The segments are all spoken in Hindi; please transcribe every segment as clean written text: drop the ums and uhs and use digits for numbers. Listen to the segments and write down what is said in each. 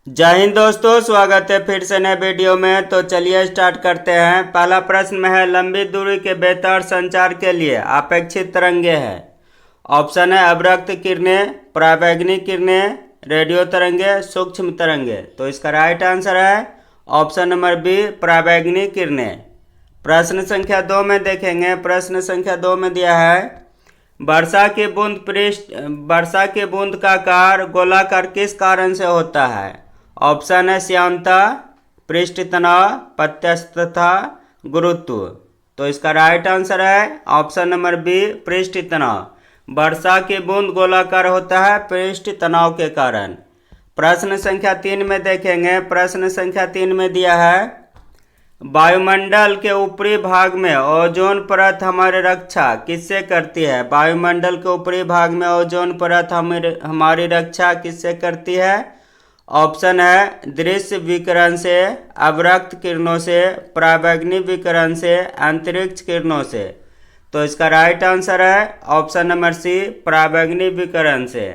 जय हिंद दोस्तों, स्वागत है फिर से नए वीडियो में। तो चलिए स्टार्ट करते हैं। पहला प्रश्न में है, लंबी दूरी के बेहतर संचार के लिए अपेक्षित तरंगे है। ऑप्शन है अवरक्त किरणें, पराबैंगनी किरणें, रेडियो तरंगे, सूक्ष्म तरंगे। तो इसका राइट आंसर है ऑप्शन नंबर बी, पराबैंगनी किरणें। प्रश्न संख्या 2 में देखेंगे। प्रश्न संख्या 2 में दिया है, वर्षा की बूंद का आकार गोलाकार किस कारण से होता है। ऑप्शन है श्यानता, पृष्ठ तनाव, प्रत्यास्थता, गुरुत्व। तो इसका राइट आंसर है ऑप्शन नंबर बी, पृष्ठ तनाव। वर्षा की बूंद गोलाकार होता है पृष्ठ तनाव के कारण। प्रश्न संख्या 3 में देखेंगे। प्रश्न संख्या 3 में दिया है, वायुमंडल के ऊपरी भाग में ओजोन परत हमारी रक्षा किससे करती है। वायुमंडल के ऊपरी भाग में ओजोन परत हमारी रक्षा किससे करती है। ऑप्शन है दृश्य विकिरण से, अवरक्त किरणों से, पराबैंगनी विकिरण से, अंतरिक्ष किरणों से। तो इसका राइट आंसर है ऑप्शन नंबर सी, पराबैंगनी विकिरण से।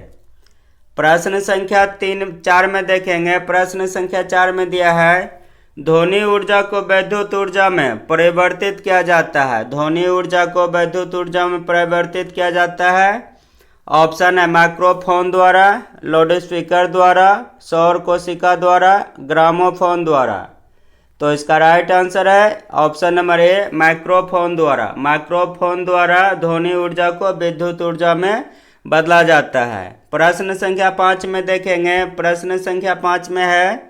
प्रश्न संख्या 4 में देखेंगे। प्रश्न संख्या 4 में दिया है, ध्वनि ऊर्जा को वैद्युत ऊर्जा में परिवर्तित किया जाता है। ध्वनि ऊर्जा को वैद्युत ऊर्जा में परिवर्तित किया जाता है। ऑप्शन है माइक्रोफोन द्वारा, लाउड स्पीकर द्वारा, सौर कोशिका द्वारा, ग्रामोफोन द्वारा। तो इसका राइट आंसर है ऑप्शन नंबर ए, माइक्रोफोन द्वारा। माइक्रोफोन द्वारा ध्वनि ऊर्जा को विद्युत ऊर्जा में बदला जाता है। प्रश्न संख्या 5 में देखेंगे। प्रश्न संख्या 5 में है,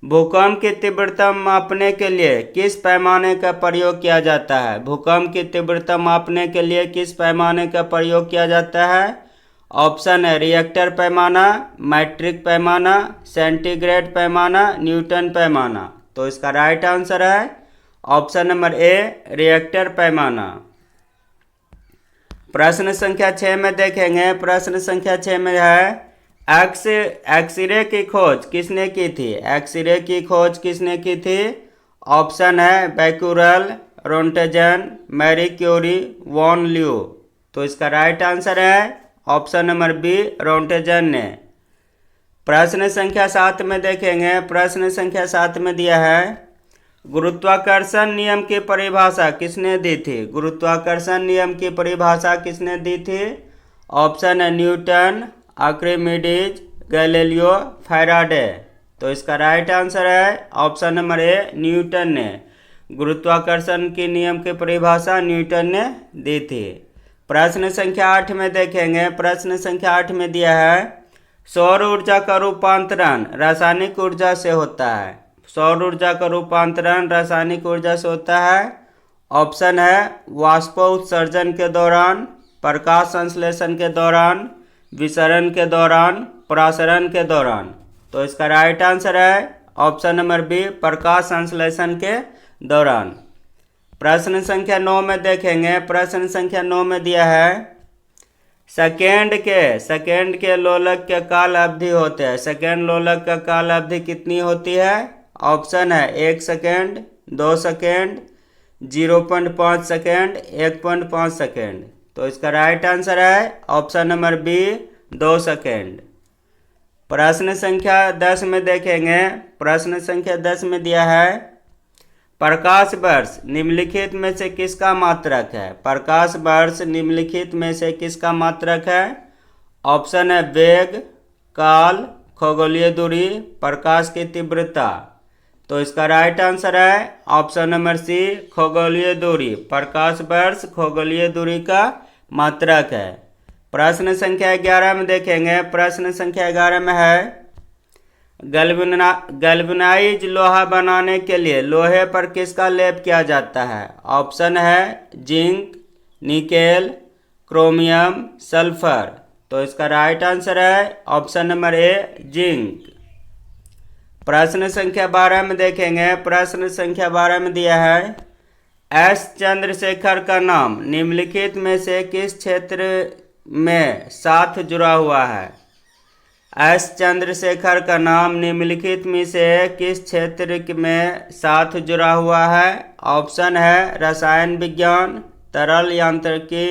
भूकंप की तीव्रता मापने के लिए किस पैमाने का प्रयोग किया जाता है। भूकंप की तीव्रता मापने के लिए किस पैमाने का प्रयोग किया जाता है। ऑप्शन है रिएक्टर पैमाना, मैट्रिक पैमाना, सेंटीग्रेड पैमाना, न्यूटन पैमाना। तो इसका राइट आंसर है ऑप्शन नंबर ए, रिएक्टर पैमाना। प्रश्न संख्या 6 में देखेंगे। प्रश्न संख्या 6 में है, एक्सरे की खोज किसने की थी। एक्सरे की खोज किसने की थी। ऑप्शन है बैक्यूरेल, रोंटेजन, मैरी क्यूरी, वॉन ल्यू। तो इसका राइट आंसर है ऑप्शन नंबर बी, रोंटेजन ने। प्रश्न संख्या 7 में देखेंगे। प्रश्न संख्या 7 में दिया है, गुरुत्वाकर्षण नियम की परिभाषा किसने दी थी। गुरुत्वाकर्षण नियम की परिभाषा किसने दी थी। ऑप्शन है न्यूटन, आर्किमिडीज, गैलीलियो, फैराडे। तो इसका राइट आंसर है ऑप्शन नंबर ए, न्यूटन ने। गुरुत्वाकर्षण की नियम की परिभाषा न्यूटन ने दी थी। प्रश्न संख्या 8 में देखेंगे। प्रश्न संख्या 8 में दिया है, सौर ऊर्जा का रूपांतरण रासायनिक ऊर्जा से होता है। सौर ऊर्जा का रूपांतरण रासायनिक ऊर्जा से होता है। ऑप्शन है वाष्पोत्सर्जन के दौरान, प्रकाश संश्लेषण के दौरान, विसरण के दौरान, प्रसारण के दौरान। तो इसका राइट आंसर है ऑप्शन नंबर बी, प्रकाश संश्लेषण के दौरान। प्रश्न संख्या 9 में देखेंगे। प्रश्न संख्या 9 में दिया है, सेकेंड के लोलक के काल अवधि होते हैं। सेकेंड लोलक का काल अवधि कितनी होती है। ऑप्शन है 1 सेकेंड, 2 सेकेंड, 0.5 सेकेंड, 1.5 सेकेंड। तो इसका राइट आंसर है ऑप्शन नंबर बी, 2 सेकेंड। प्रश्न संख्या 10 में देखेंगे। प्रश्न संख्या 10 में दिया है, प्रकाश वर्ष निम्नलिखित में से किसका मात्रक है। प्रकाश वर्ष निम्नलिखित में से किसका मात्रक है। ऑप्शन है वेग, काल, खगोलीय दूरी, प्रकाश की तीव्रता। तो इसका राइट आंसर है ऑप्शन नंबर सी, खगोलीय दूरी। प्रकाश वर्ष खगोलीय दूरी का मात्रक है। प्रश्न संख्या 11 में देखेंगे। प्रश्न संख्या 11 में है, गैल्वेनाइज लोहा बनाने के लिए लोहे पर किसका लेप किया जाता है। ऑप्शन है जिंक, निकेल, क्रोमियम, सल्फर। तो इसका राइट आंसर है ऑप्शन नंबर ए, जिंक। प्रश्न संख्या 12 में देखेंगे। प्रश्न संख्या 12 में दिया है, एस चंद्रशेखर का नाम निम्नलिखित में से किस क्षेत्र में साथ जुड़ा हुआ है। एस चंद्रशेखर का नाम निम्नलिखित में से किस क्षेत्र में साथ जुड़ा हुआ है। ऑप्शन है रसायन विज्ञान, तरल यांत्रिकी,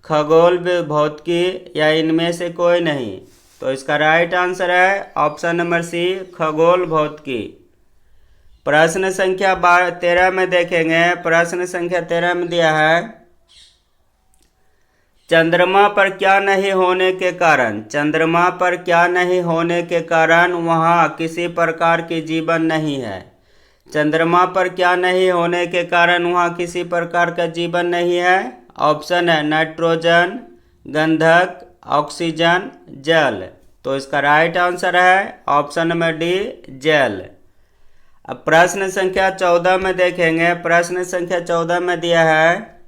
खगोल भौतिकी या इनमें से कोई नहीं। तो इसका राइट आंसर है ऑप्शन नंबर सी, खगोल भौतिकी। प्रश्न संख्या 13 में देखेंगे। प्रश्न संख्या 13 में दिया है, चंद्रमा पर क्या नहीं होने के कारण, चंद्रमा पर क्या नहीं होने के कारण वहाँ किसी प्रकार की जीवन नहीं है। चंद्रमा पर क्या नहीं होने के कारण वहाँ किसी प्रकार का जीवन नहीं है। ऑप्शन है नाइट्रोजन, गंधक, ऑक्सीजन, जल। तो इसका राइट आंसर है ऑप्शन नंबर डी, जल। अब प्रश्न संख्या 14 में देखेंगे। प्रश्न संख्या 14 में दिया है,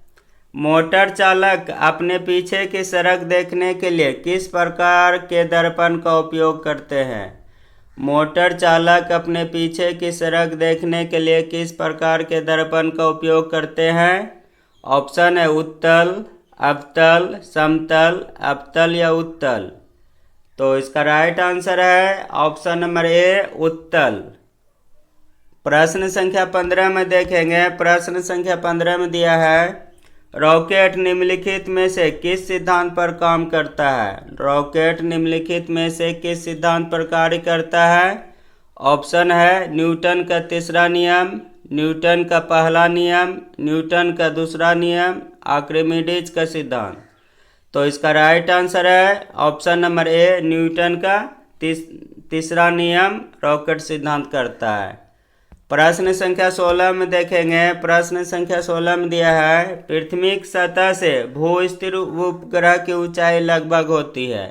मोटर चालक अपने पीछे की सड़क देखने के लिए किस प्रकार के दर्पण का उपयोग करते हैं। मोटर चालक अपने पीछे की सड़क देखने के लिए किस प्रकार के दर्पण का उपयोग करते हैं। ऑप्शन है उत्तल, अवतल, समतल, अवतल या उत्तल। तो इसका राइट आंसर है ऑप्शन नंबर ए, उत्तल। प्रश्न संख्या 15 में देखेंगे। प्रश्न संख्या 15 में दिया है, रॉकेट निम्नलिखित में से किस सिद्धांत पर काम करता है। रॉकेट निम्नलिखित में से किस सिद्धांत पर कार्य करता है। ऑप्शन है न्यूटन का तीसरा नियम, न्यूटन का पहला नियम, न्यूटन का दूसरा नियम, आर्किमिडीज का सिद्धांत। तो इसका राइट आंसर है ऑप्शन नंबर ए, न्यूटन का तीसरा नियम रॉकेट सिद्धांत करता है। प्रश्न संख्या 16 में देखेंगे। प्रश्न संख्या 16 में दिया है, पृथ्वी की सतह से भू स्थिर उपग्रह की ऊंचाई लगभग होती है।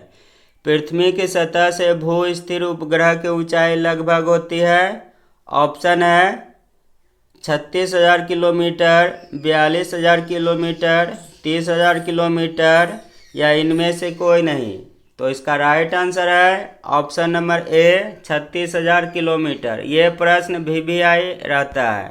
पृथ्वी की सतह से भू स्थिर उपग्रह की ऊंचाई लगभग होती है। ऑप्शन है 36,000 किलोमीटर, 42,000 किलोमीटर, 30,000 किलोमीटर या इनमें से कोई नहीं। तो इसका राइट आंसर है ऑप्शन नंबर ए, 36,000 किलोमीटर। ये प्रश्न VVI रहता है।